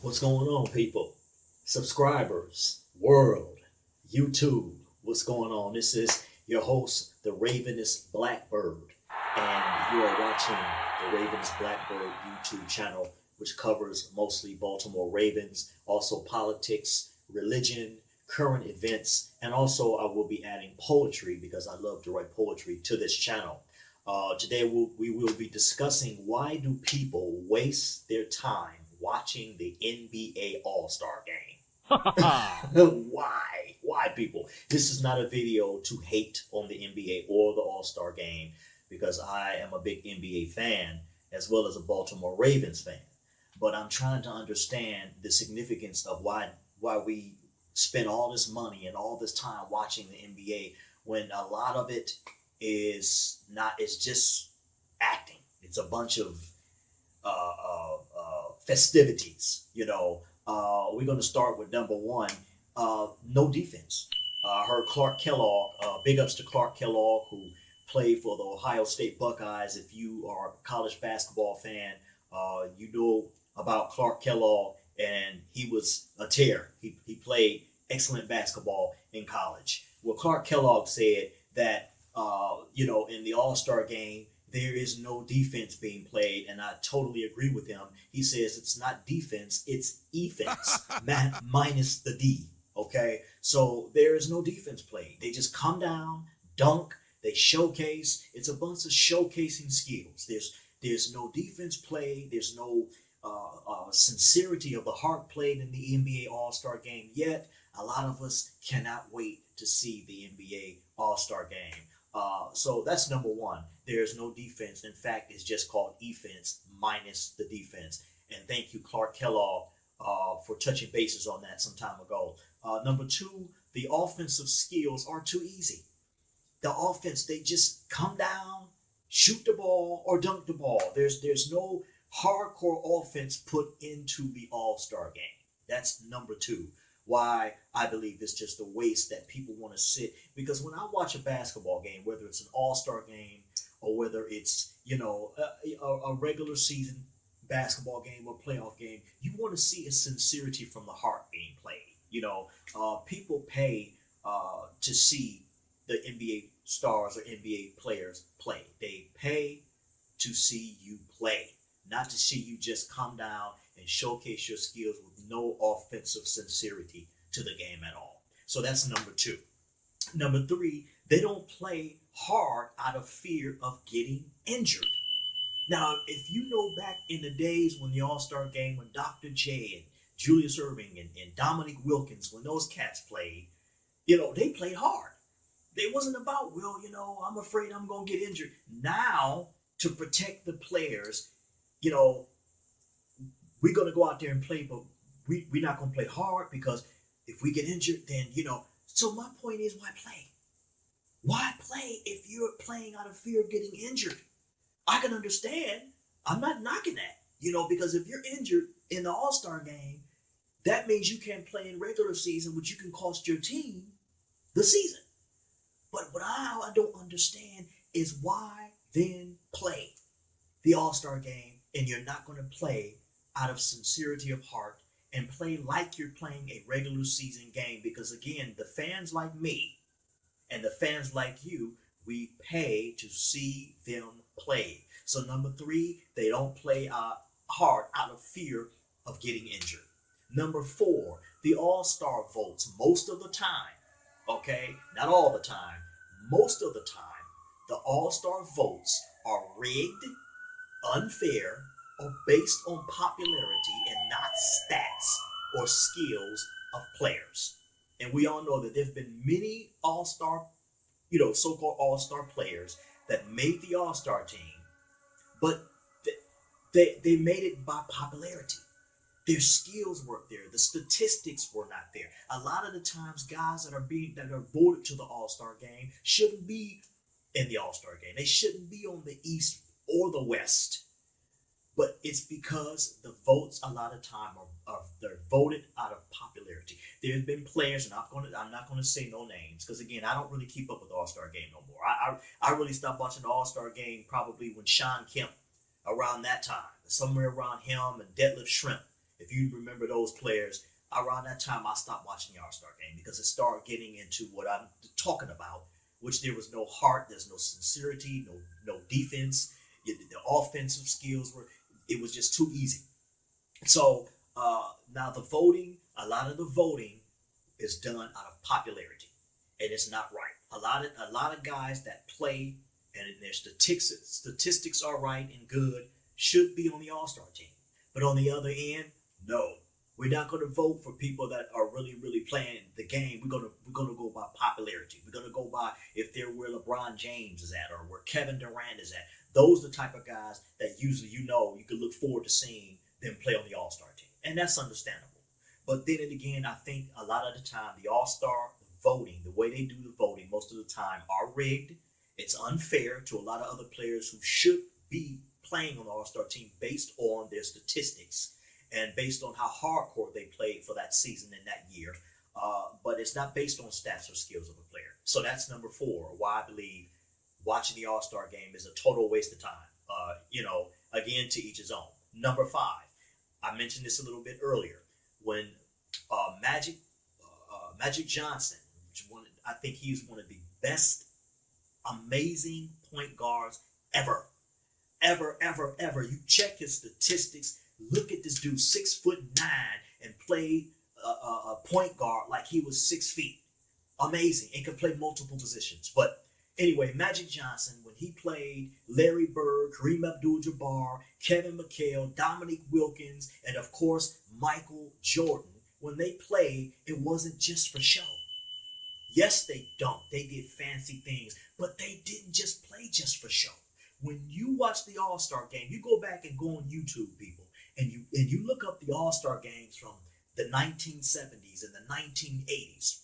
What's going on, people? Subscribers, world, YouTube, what's going on? This is your host, the Ravenous Blackbird, and you are watching the Ravenous Blackbird YouTube channel, which covers mostly Baltimore Ravens, also politics, religion, current events, and also I will be adding poetry because I love to write poetry to this channel. Today we will be discussing why do people waste their time watching the NBA All-Star Game? Why? Why, people? This is not a video to hate on the NBA or the All-Star Game because I am a big NBA fan as well as a Baltimore Ravens fan. But I'm trying to understand the significance of why we spend all this money and all this time watching the NBA when a lot of it is not, it's just acting. It's a bunch of festivities. We're going to start with number one. No defense. I heard Clark Kellogg, big ups to Clark Kellogg, who played for the Ohio State Buckeyes. If you are a college basketball fan, you know about Clark Kellogg, and he was a tear. He played excellent basketball in college. Well, Clark Kellogg said that, in the All-Star game, there is no defense being played, and I totally agree with him. He says it's not defense, it's offense, minus the D, okay? So there is no defense played. They just come down, dunk, they showcase. It's a bunch of showcasing skills. There's no defense played. There's no sincerity of the heart played in the NBA All-Star game yet. A lot of us cannot wait to see the NBA All-Star game. So that's number one. There's no defense. In fact, it's just called offense minus the defense. And thank you, Clark Kellogg, for touching bases on that some time ago. Number two, the offensive skills are too easy. The offense, they just come down, shoot the ball, or dunk the ball. There's no hardcore offense put into the All-Star game. That's number two. Why I believe it's just a waste that people want to sit. Because when I watch a basketball game, whether it's an all-star game or whether it's, a regular season basketball game or playoff game, you want to see a sincerity from the heart being played. People pay to see the NBA stars or NBA players play. They pay to see you play, not to see you just come down and showcase your skills with no offensive sincerity to the game at all. So that's number two. Number three, they don't play hard out of fear of getting injured. Now, if you know back in the days when the All-Star game, when Dr. J and Julius Erving and Dominique Wilkins, when those cats played, they played hard. It wasn't about, I'm afraid I'm going to get injured. Now, to protect the players, we're going to go out there and play, but we're not going to play hard because if we get injured, then, So my point is, why play? Why play if you're playing out of fear of getting injured? I can understand. I'm not knocking that, because if you're injured in the All-Star game, that means you can't play in regular season, which you can cost your team the season. But what I don't understand is why then play the All-Star game and you're not going to play out of sincerity of heart and play like you're playing a regular season game. Because again, the fans like me and the fans like you, we pay to see them play. So number three, they don't play hard out of fear of getting injured. Number four, the All-Star votes most of the time, okay, not all the time, most of the time, the All-Star votes are rigged, unfair, or based on popularity and not stats or skills of players. And we all know that there's been many all-star, so-called all-star players that made the all-star team, but they made it by popularity. Their skills weren't there. The statistics were not there. A lot of the times, guys that are voted to the All-Star game shouldn't be in the All-Star game. They shouldn't be on the East or the West. But it's because the votes a lot of time they're voted out of popularity. There's been players, and I'm not gonna say no names because again, I don't really keep up with the All-Star game no more. I really stopped watching the All-Star game probably when Sean Kemp, around that time, somewhere around him and Detlef Schrempf. If you remember those players, around that time I stopped watching the All-Star game because it started getting into what I'm talking about, which there was no heart, there's no sincerity, no defense. The offensive skills were, it was just too easy. So now the voting, a lot of the voting is done out of popularity, and it's not right. A lot of guys that play and their statistics are right and good should be on the All Star team. But on the other end, no, we're not going to vote for people that are really playing the game. We're gonna go by popularity. We're gonna go by if they're where LeBron James is at or where Kevin Durant is at. Those are the type of guys that usually you can look forward to seeing them play on the All Star team, and that's understandable. But then again, I think a lot of the time the All Star voting, the way they do the voting, most of the time are rigged. It's unfair to a lot of other players who should be playing on the All Star team based on their statistics and based on how hardcore they played for that season and that year. But it's not based on stats or skills of a player. So that's number 4. Why I believe watching the All Star game is a total waste of time. Again, to each his own. Number 5, I mentioned this a little bit earlier when Magic Johnson, I think he's one of the best, amazing point guards ever. You check his statistics. Look at this dude, 6'9", and played a point guard like he was 6 feet. Amazing, and could play multiple positions. But anyway, Magic Johnson, when he played Larry Bird, Kareem Abdul-Jabbar, Kevin McHale, Dominique Wilkins, and of course Michael Jordan, when they played, it wasn't just for show. Yes, they dunked. They did fancy things, but they didn't just play just for show. When you watch the All-Star game, you go back and go on YouTube, people, and you look up the All-Star games from the 1970s and the 1980s,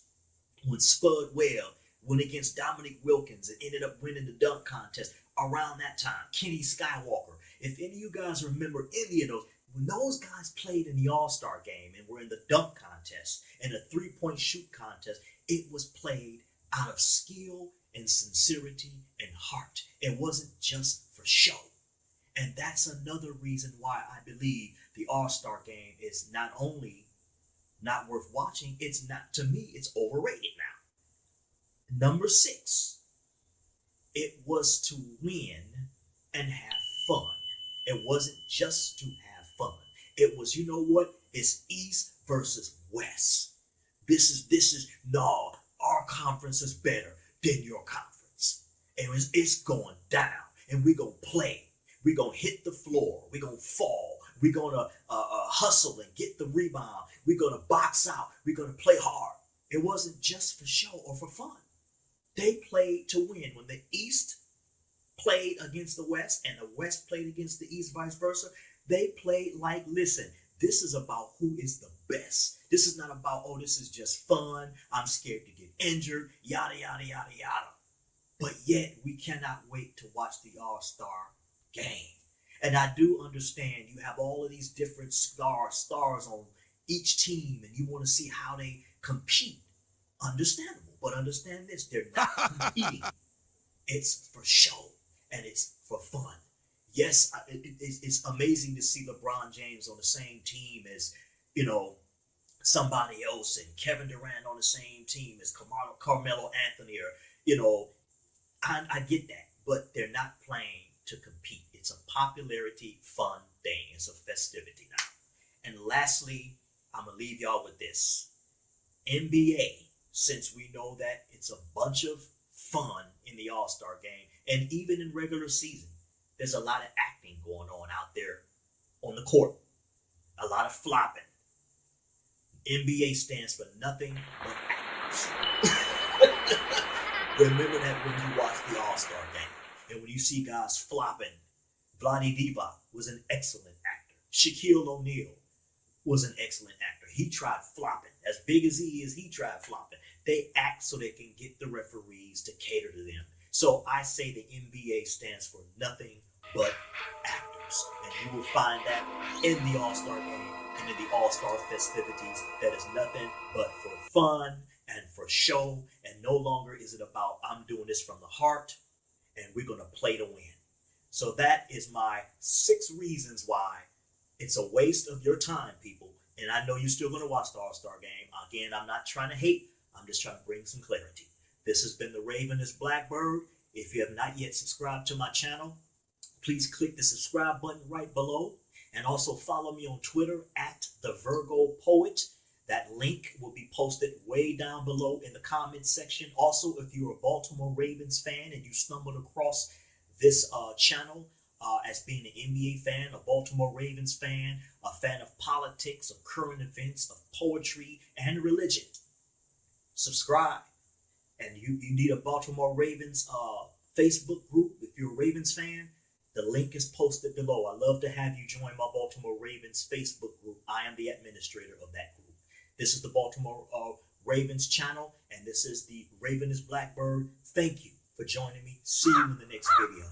when Spud Webb went against Dominique Wilkins and ended up winning the dunk contest around that time. Kenny Skywalker. If any of you guys remember any of those, when those guys played in the All-Star game and were in the dunk contest and a three-point shoot contest, it was played out of skill and sincerity and heart. It wasn't just for show. And that's another reason why I believe the All-Star game is not only not worth watching, it's not, to me, it's overrated now. Number 6, it was to win and have fun. It wasn't just to have fun. It was, you know what? It's East versus West. No, our conference is better than your conference. And it's going down. And we're going to play. We're going to hit the floor. We're going to fall. We're going to hustle and get the rebound. We're going to box out. We're going to play hard. It wasn't just for show or for fun. They played to win. When the East played against the West and the West played against the East, vice versa, they played like, listen, this is about who is the best. This is not about, oh, this is just fun. I'm scared to get injured, yada, yada, yada, yada. But yet we cannot wait to watch the All-Star game. And I do understand you have all of these different stars on each team, and you want to see how they compete. Understandable. But understand this, they're not competing. It's for show, and it's for fun. Yes, it's amazing to see LeBron James on the same team as, somebody else, and Kevin Durant on the same team as Carmelo Anthony, or, I get that. But they're not playing to compete. It's a popularity, fun thing. It's a festivity now. And lastly, I'm going to leave y'all with this. NBA, since we know that it's a bunch of fun in the All-Star game, and even in regular season, there's a lot of acting going on out there on the court. A lot of flopping. NBA stands for nothing but actors. Remember that when you watch the All-Star game, and when you see guys flopping. Vlade Divac was an excellent actor. Shaquille O'Neal was an excellent actor. He tried flopping. As big as he is, he tried flopping. They act so they can get the referees to cater to them. So I say the NBA stands for nothing but actors. And you will find that in the All-Star game and in the All-Star festivities. That is nothing but for fun and for show. And no longer is it about, I'm doing this from the heart and we're going to play to win. So that is my 6 reasons why it's a waste of your time, people, and I know you're still going to watch the All-Star game. Again, I'm not trying to hate. I'm just trying to bring some clarity. This has been the Ravenous Blackbird. If you have not yet subscribed to my channel, please click the subscribe button right below. And also follow me on Twitter at the Virgo Poet. That link will be posted way down below in the comments section. Also, if you're a Baltimore Ravens fan and you stumbled across this channel as being an NBA fan, a Baltimore Ravens fan, a fan of politics, of current events, of poetry, and religion, subscribe. And you need a Baltimore Ravens Facebook group. If you're a Ravens fan, the link is posted below. I'd love to have you join my Baltimore Ravens Facebook group. I am the administrator of that group. This is the Baltimore Ravens channel, and this is the Ravenous Blackbird. Thank you for joining me. See you in the next video.